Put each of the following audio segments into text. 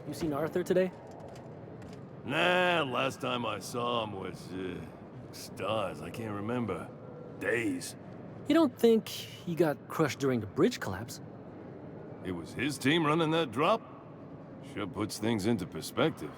You seen Arthur today? Nah, last time I saw him was, stars, I can't remember. Days. You don't think he got crushed during the bridge collapse? It was his team running that drop? Sure puts things into perspective.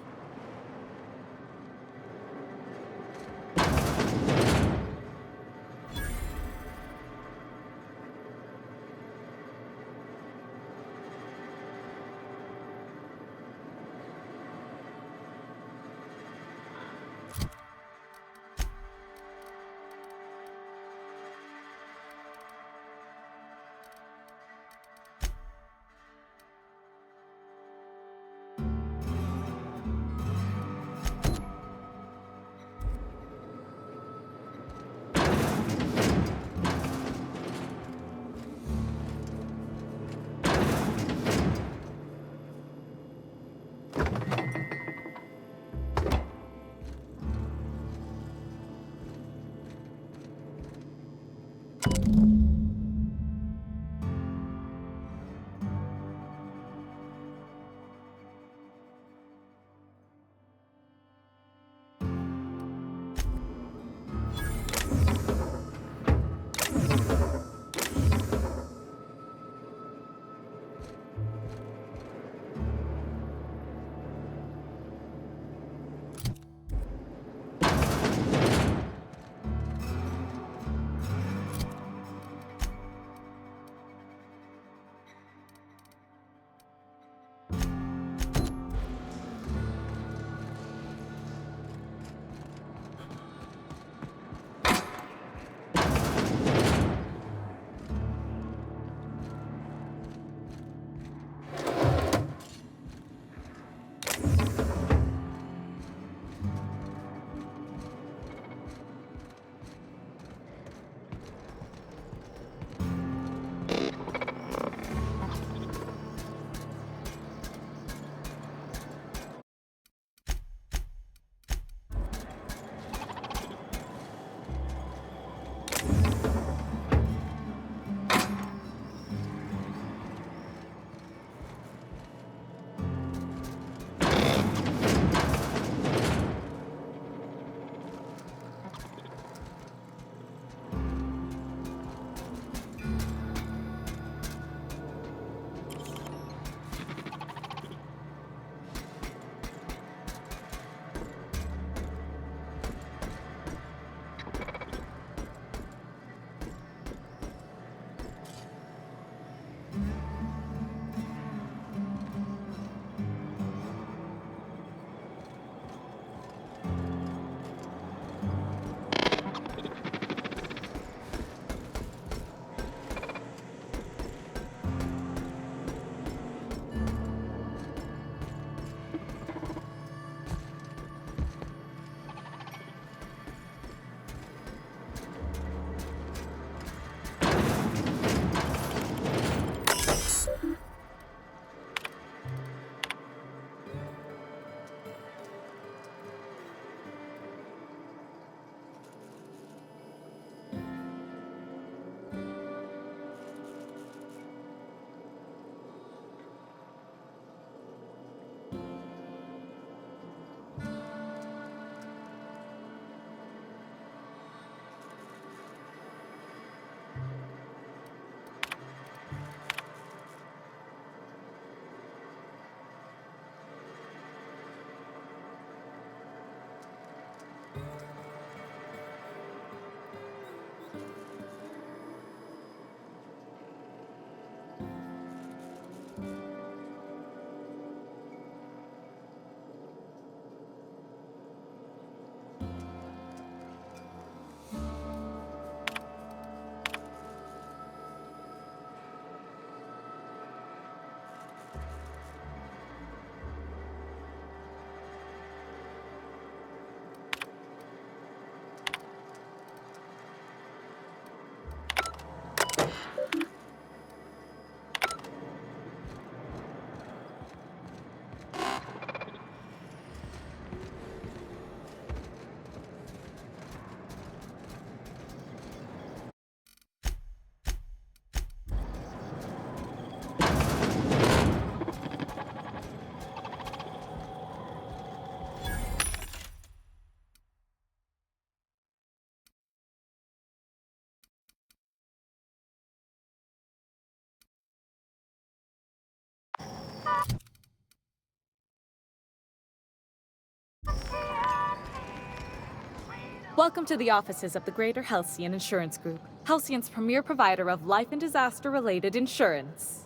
Welcome to the offices of the Greater Halcyon Insurance Group, Halcyon's premier provider of life and disaster-related insurance.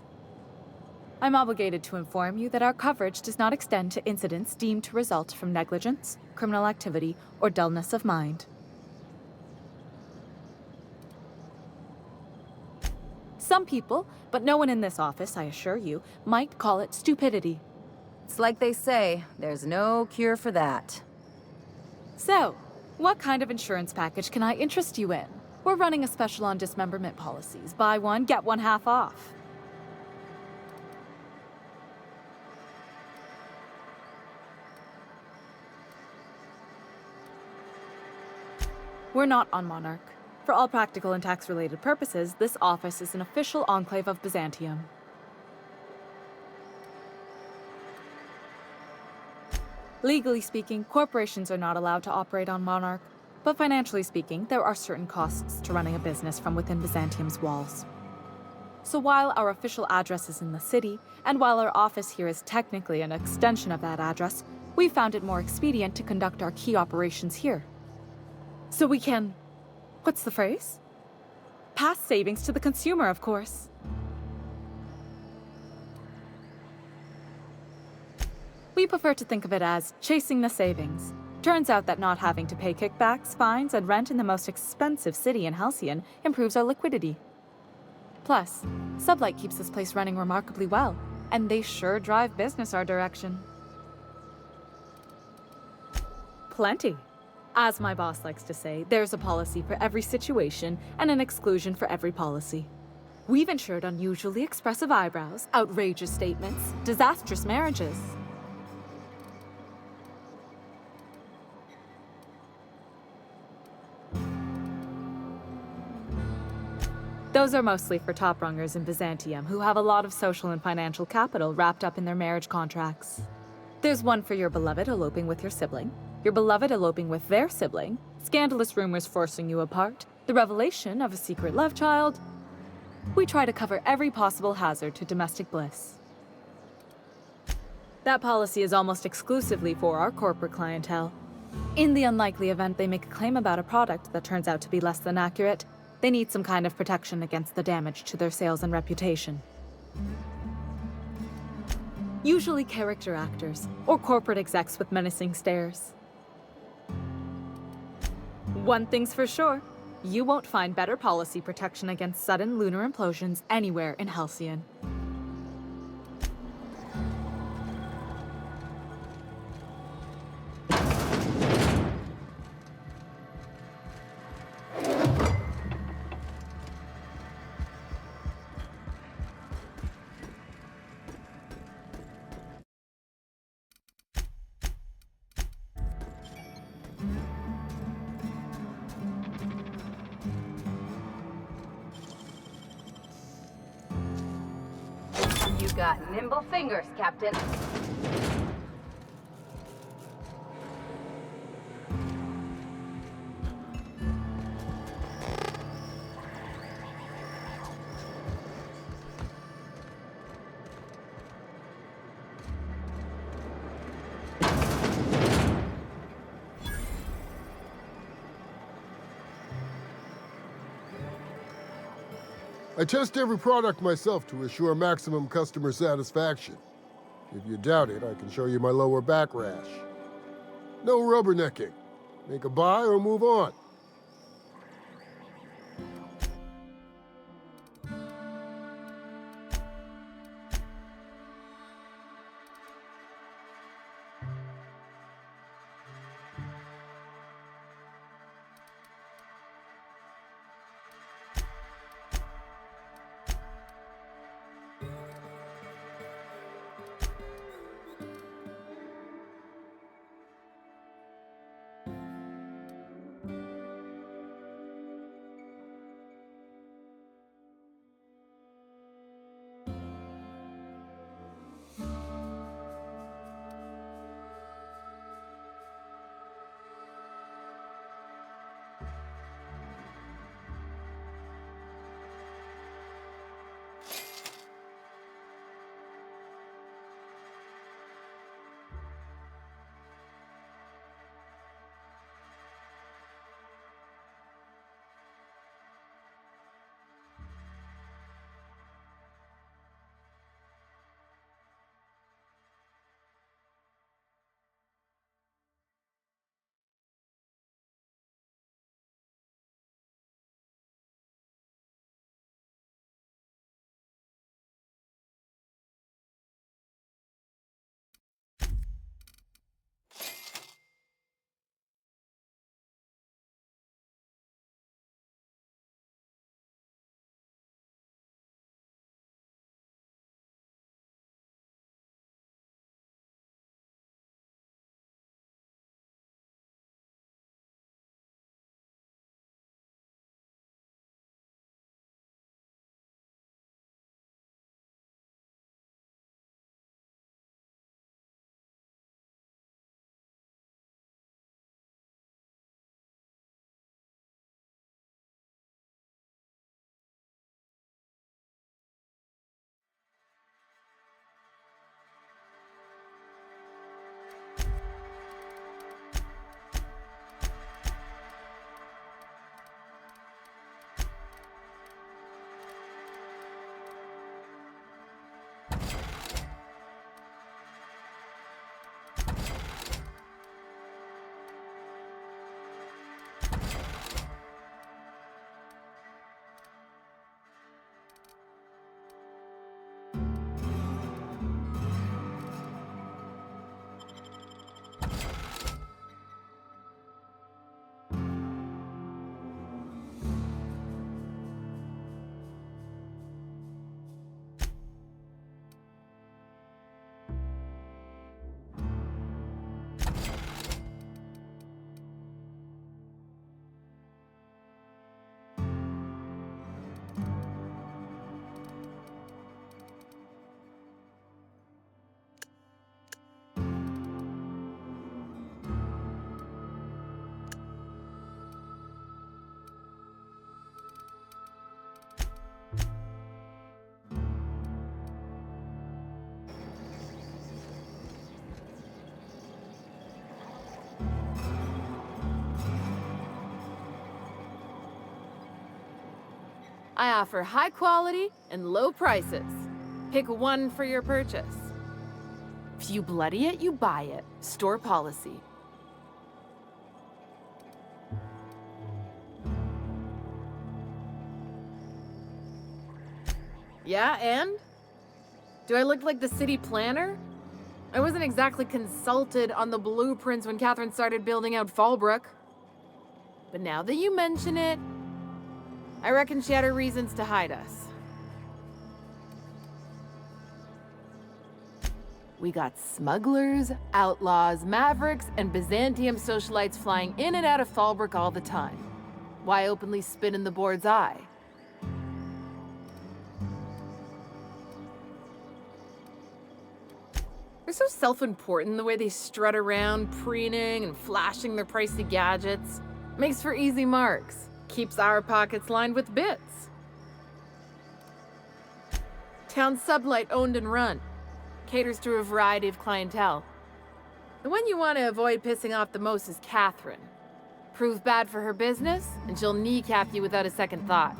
I'm obligated to inform you that our coverage does not extend to incidents deemed to result from negligence, criminal activity, or dullness of mind. Some people, but no one in this office, I assure you, might call it stupidity. It's like they say, there's no cure for that. So, what kind of insurance package can I interest you in? We're running a special on dismemberment policies. Buy one, get one half off. We're not on Monarch. For all practical and tax-related purposes, this office is an official enclave of Byzantium. Legally speaking, corporations are not allowed to operate on Monarch, but financially speaking, there are certain costs to running a business from within Byzantium's walls. So while our official address is in the city, and while our office here is technically an extension of that address, we found it more expedient to conduct our key operations here. So we can... what's the phrase? Pass savings to the consumer, of course. We prefer to think of it as chasing the savings. Turns out that not having to pay kickbacks, fines, and rent in the most expensive city in Halcyon improves our liquidity. Plus, Sublight keeps this place running remarkably well, and they sure drive business our direction. Plenty. As my boss likes to say, there's a policy for every situation and an exclusion for every policy. We've insured unusually expressive eyebrows, outrageous statements, disastrous marriages. Those are mostly for top-rungers in Byzantium who have a lot of social and financial capital wrapped up in their marriage contracts. There's one for your beloved eloping with your sibling, your beloved eloping with their sibling, scandalous rumors forcing you apart, the revelation of a secret love child. We try to cover every possible hazard to domestic bliss. That policy is almost exclusively for our corporate clientele. In the unlikely event they make a claim about a product that turns out to be less than accurate, they need some kind of protection against the damage to their sales and reputation. Usually character actors, or corporate execs with menacing stares. One thing's for sure, you won't find better policy protection against sudden lunar implosions anywhere in Halcyon. You got nimble fingers, Captain. I test every product myself to assure maximum customer satisfaction. If you doubt it, I can show you my lower back rash. No rubbernecking. Make a buy or move on. I offer high quality and low prices. Pick one for your purchase. If you bloody it, you buy it. Store policy. Yeah, and? Do I look like the city planner? I wasn't exactly consulted on the blueprints when Catherine started building out Fallbrook. But now that you mention it, I reckon she had her reasons to hide us. We got smugglers, outlaws, mavericks, and Byzantium socialites flying in and out of Fallbrook all the time. Why openly spit in the board's eye? They're so self-important the way they strut around, preening and flashing their pricey gadgets. Makes for easy marks. Keeps our pockets lined with bits. Town sublight owned and run. Caters to a variety of clientele. The one you want to avoid pissing off the most is Catherine. Prove bad for her business, and she'll kneecap you without a second thought.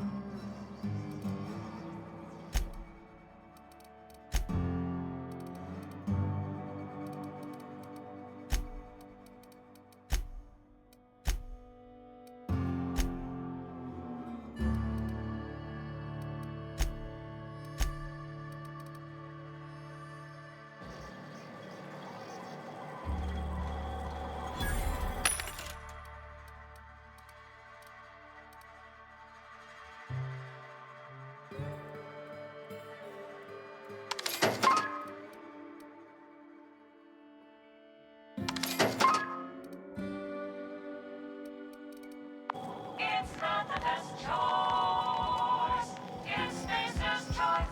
It's not the best choice. It's Spacer's choice.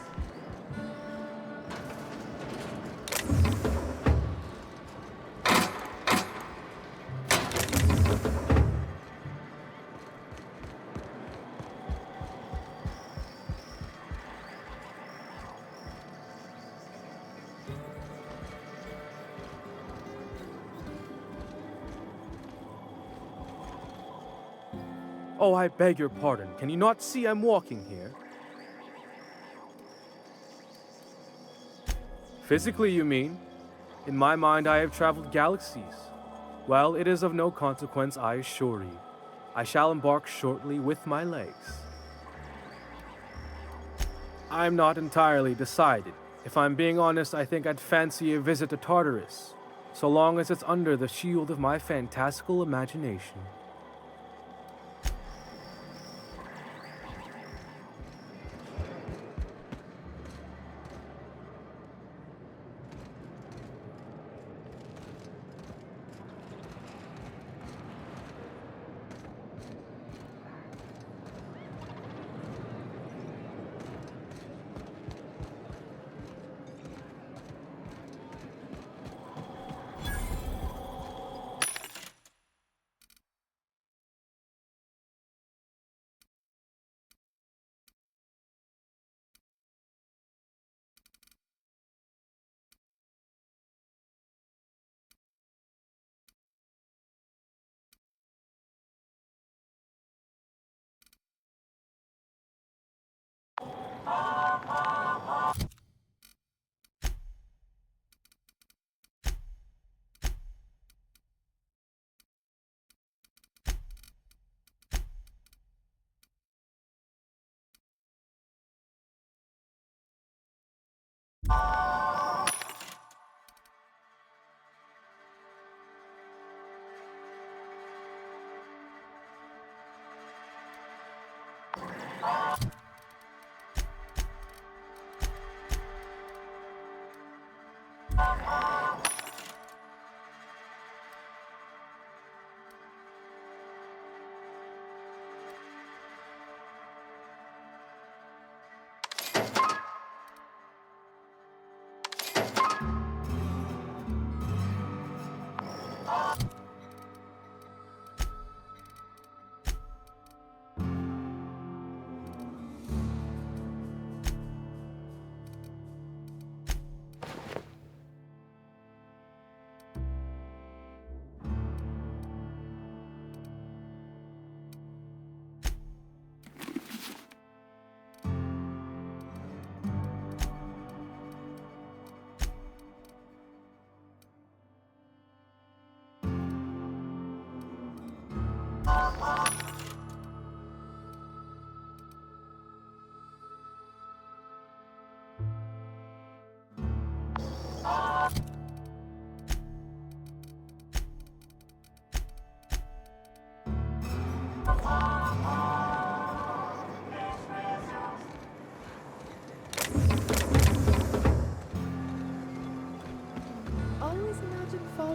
Oh, I beg your pardon. Can you not see I'm walking here? Physically, you mean? In my mind, I have traveled galaxies. Well, it is of no consequence, I assure you. I shall embark shortly with my legs. I'm not entirely decided. If I'm being honest, I think I'd fancy a visit to Tartarus, so long as it's under the shield of my fantastical imagination.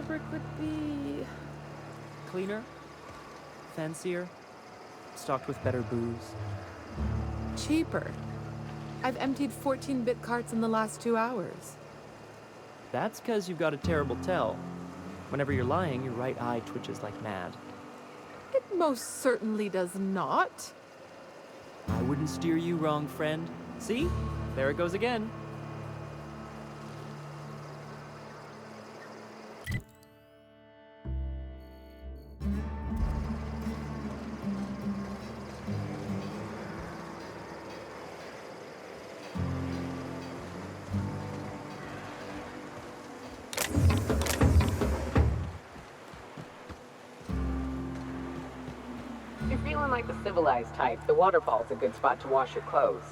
Philbrick would be... Cleaner, fancier, stocked with better booze. cheaper. I've emptied 14-bit carts in the last 2 hours. That's because you've got a terrible tell. Whenever you're lying, your right eye twitches like mad. It most certainly does not. I wouldn't steer you wrong, friend. See? There it goes again. If you're feeling like the civilized type, the waterfall's a good spot to wash your clothes.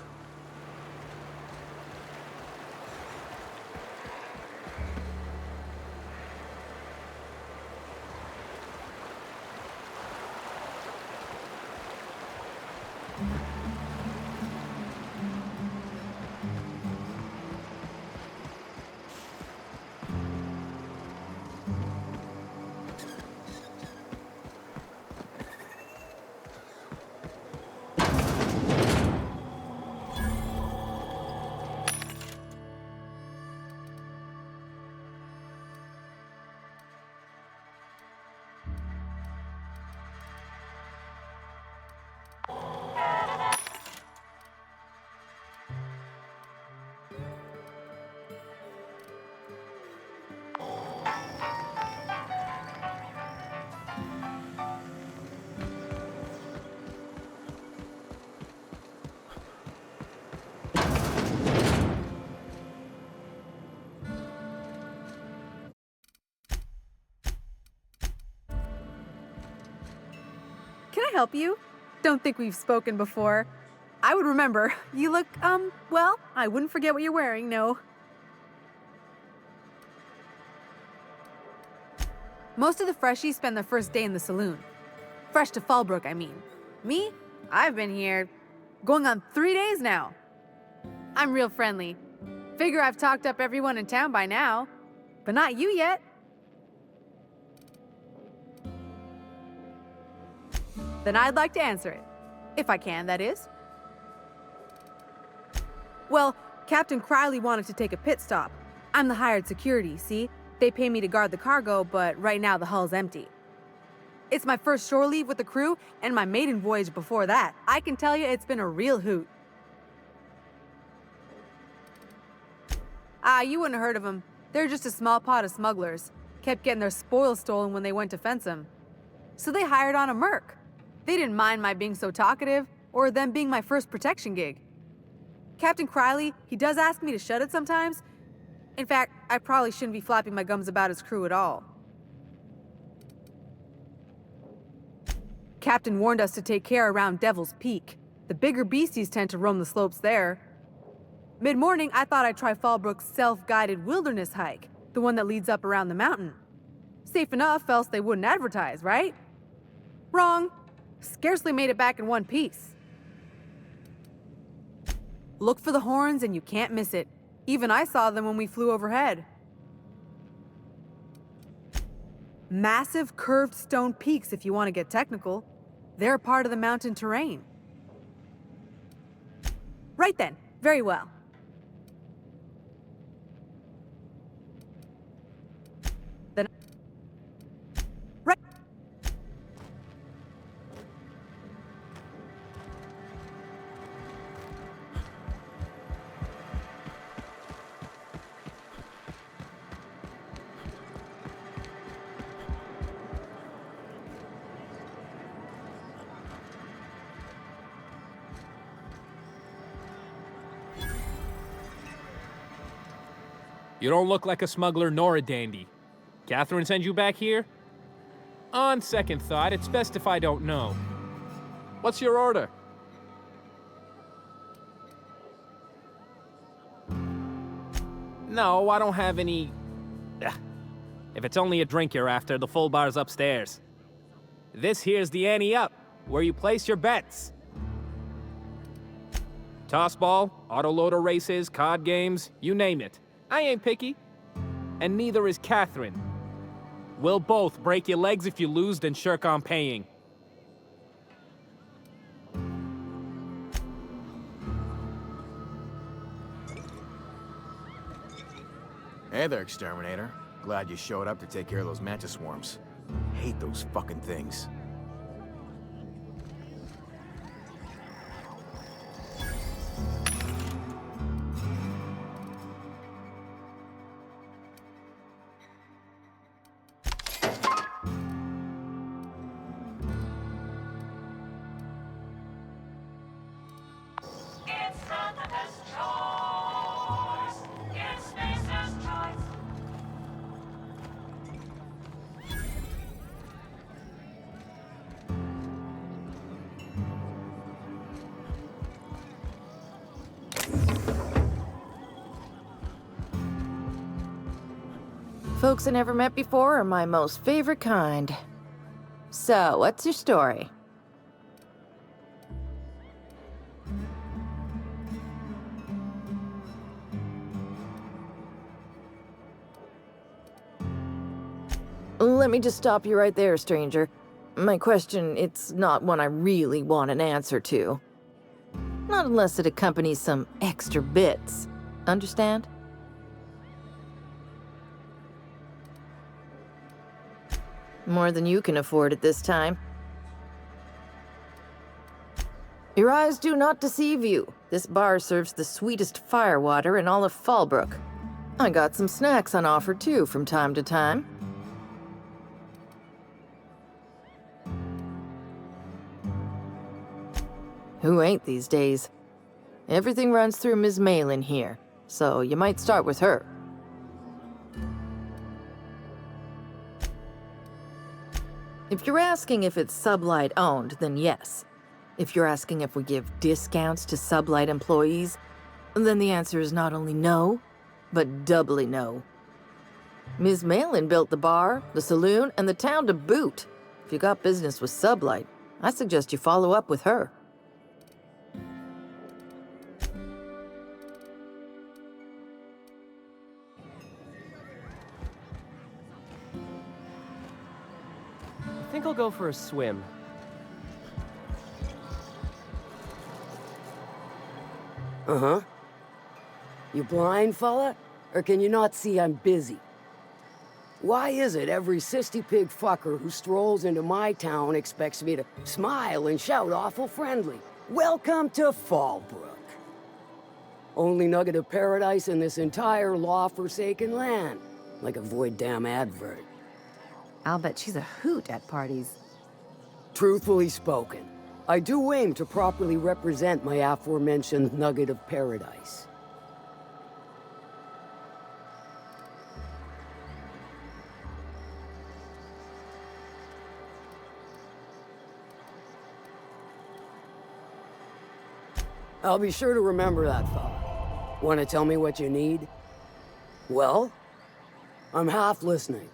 Can I help you? Don't think we've spoken before. I would remember. You look, well, I wouldn't forget what you're wearing, no. Most of the freshies spend their first day in the saloon. Fresh to Fallbrook, I mean. Me? I've been here going on 3 days now. I'm real friendly. Figure I've talked up everyone in town by now. But not you yet. Then I'd like to answer it. If I can, that is. Well, Captain Crowley wanted to take a pit stop. I'm the hired security, see? They pay me to guard the cargo, but right now the hull's empty. It's my first shore leave with the crew, and my maiden voyage before that. I can tell you it's been a real hoot. You wouldn't have heard of them. They're just a small pot of smugglers. Kept getting their spoils stolen when they went to fence them. So they hired on a merc. They didn't mind my being so talkative, or them being my first protection gig. Captain Crowley, he does ask me to shut it sometimes. In fact, I probably shouldn't be flapping my gums about his crew at all. Captain warned us to take care around Devil's Peak. The bigger beasties tend to roam the slopes there. Mid-morning, I thought I'd try Fallbrook's self-guided wilderness hike, the one that leads up around the mountain. Safe enough, else they wouldn't advertise, right? Wrong. Scarcely made it back in one piece. Look for the horns and you can't miss it. Even I saw them when we flew overhead. Massive curved stone peaks if you want to get technical. They're part of the mountain terrain. Right then, very well. Then... Right... You don't look like a smuggler nor a dandy. Catherine sent you back here? On second thought, it's best if I don't know. What's your order? No, I don't have any... Ugh. If it's only a drink you're after, the full bar's upstairs. This here's the ante up, where you place your bets. Tossball, autoloader races, card games, you name it. I ain't picky. And neither is Catherine. We'll both break your legs if you lose, then shirk on paying. Hey there, Exterminator. Glad you showed up to take care of those mantis swarms. Hate those fucking things. It's not the best choice. It's Spacer's choice. Folks I never met before are my most favorite kind. So, what's your story? Let me just stop you right there, stranger. My question, it's not one I really want an answer to. Not unless it accompanies some extra bits. Understand? More than you can afford at this time. Your eyes do not deceive you. This bar serves the sweetest firewater in all of Fallbrook. I got some snacks on offer too from time to time. Who ain't these days? Everything runs through Ms. Malin here, so you might start with her. If you're asking if it's Sublight owned, then yes. If you're asking if we give discounts to Sublight employees, then the answer is not only no, but doubly no. Ms. Malin built the bar, the saloon, and the town to boot. If you got business with Sublight, I suggest you follow up with her. I think I'll go for a swim. Uh-huh. You blind, fella? Or can you not see I'm busy? Why is it every sissy pig fucker who strolls into my town expects me to smile and shout awful friendly? Welcome to Fallbrook. Only nugget of paradise in this entire law-forsaken land. Like a void damn advert. I'll bet she's a hoot at parties. Truthfully spoken, I do aim to properly represent my aforementioned nugget of paradise. I'll be sure to remember that, fella. Want to tell me what you need? Well, I'm half listening.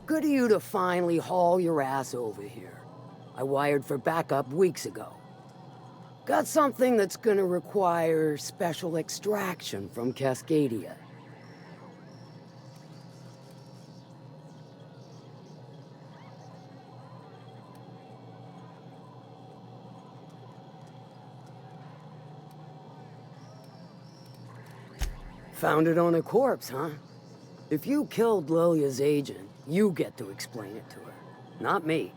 Good of you to finally haul your ass over here. I wired for backup weeks ago. Got something that's gonna require special extraction from Cascadia. Found it on a corpse, huh? If you killed Lilia's agent, you get to explain it to her, not me.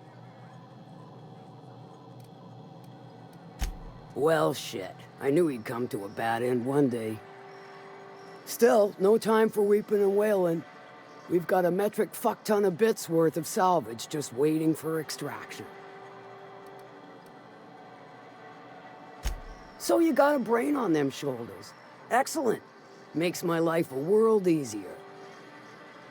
Well, shit. I knew he'd come to a bad end one day. Still, no time for weeping and wailing. We've got a metric fuck ton of bits worth of salvage just waiting for extraction. So you got a brain on them shoulders. Excellent. Makes my life a world easier.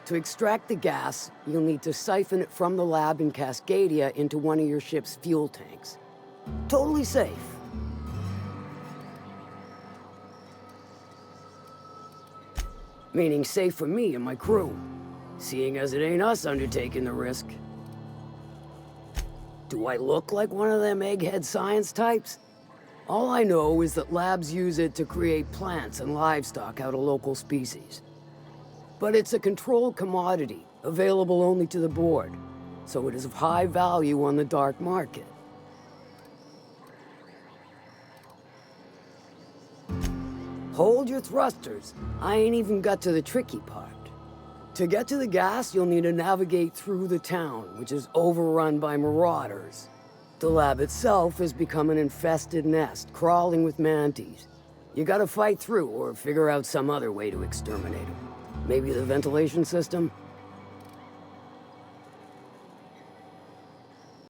To extract the gas, you'll need to siphon it from the lab in Cascadia into one of your ship's fuel tanks. Totally safe. Meaning safe for me and my crew, seeing as it ain't us undertaking the risk. Do I look like one of them egghead science types? All I know is that labs use it to create plants and livestock out of local species. But it's a controlled commodity, available only to the board, so it is of high value on the dark market. Hold your thrusters. I ain't even got to the tricky part. To get to the gas, you'll need to navigate through the town, which is overrun by marauders. The lab itself has become an infested nest, crawling with mantis. You gotta fight through or figure out some other way to exterminate them. Maybe the ventilation system?